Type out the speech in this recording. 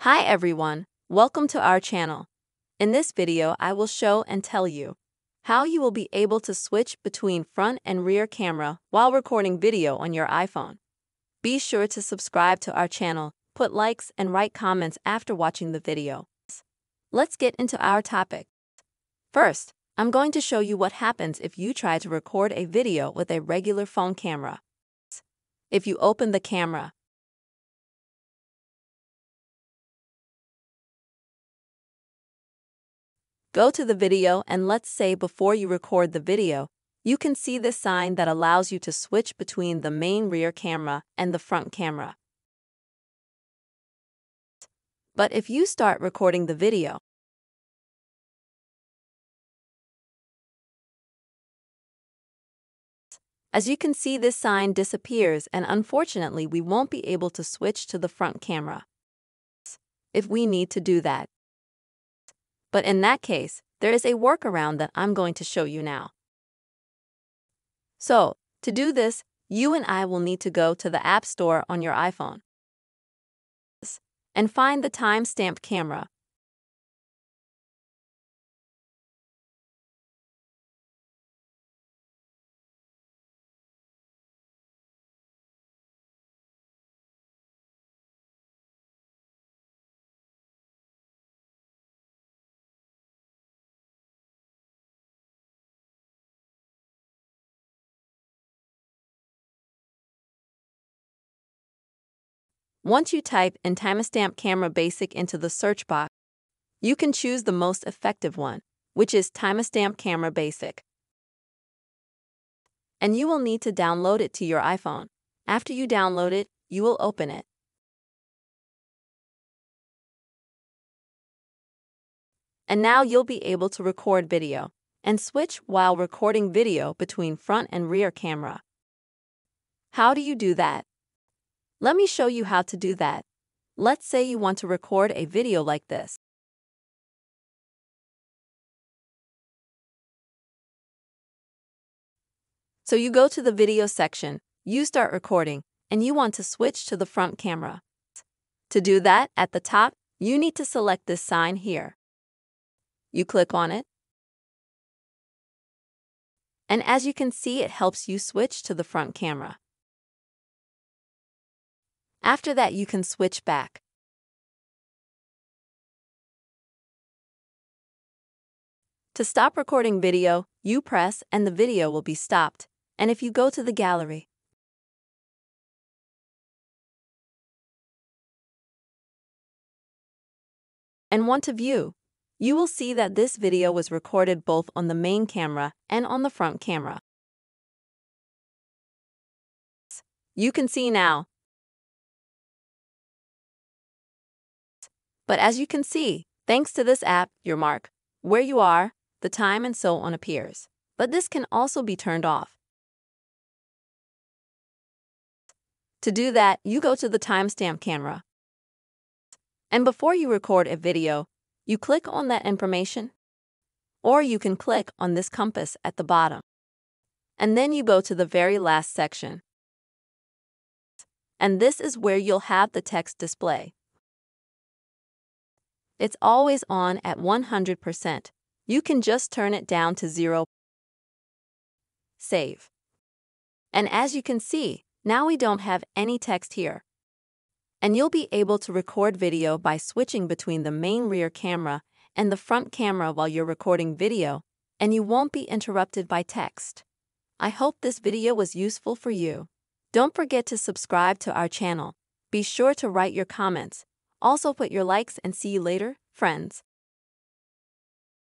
Hi everyone, welcome to our channel. In this video I will show and tell you how you will be able to switch between front and rear camera while recording video on your iPhone. Be sure to subscribe to our channel, put likes and write comments after watching the video. Let's get into our topic. First, I'm going to show you what happens if you try to record a video with a regular phone camera. If you open the camera, go to the video and let's say before you record the video, you can see this sign that allows you to switch between the main rear camera and the front camera. But if you start recording the video, as you can see, this sign disappears and unfortunately we won't be able to switch to the front camera if we need to do that. But in that case, there is a workaround that I'm going to show you now. So, to do this, you and I will need to go to the App Store on your iPhone and find the timestamp camera. Once you type in timestamp camera basic into the search box, you can choose the most effective one, which is timestamp camera basic. And you will need to download it to your iPhone. After you download it, you will open it. And now you'll be able to record video and switch while recording video between front and rear camera. How do you do that? Let me show you how to do that. Let's say you want to record a video like this. So you go to the video section, you start recording, and you want to switch to the front camera. To do that, at the top, you need to select this sign here. You click on it. And as you can see, it helps you switch to the front camera. After that, you can switch back. To stop recording video, you press and the video will be stopped. And if you go to the gallery, and want to view, you will see that this video was recorded both on the main camera and on the front camera. You can see now. But as you can see, thanks to this app, your mark, where you are, the time and so on appears. But this can also be turned off. To do that, you go to the timestamp camera. And before you record a video, you click on that information. Or you can click on this compass at the bottom. And then you go to the very last section. And this is where you'll have the text display. It's always on at 100%. You can just turn it down to 0. Save. And as you can see, now we don't have any text here. And you'll be able to record video by switching between the main rear camera and the front camera while you're recording video, and you won't be interrupted by text. I hope this video was useful for you. Don't forget to subscribe to our channel. Be sure to write your comments. Also put your likes and see you later, friends.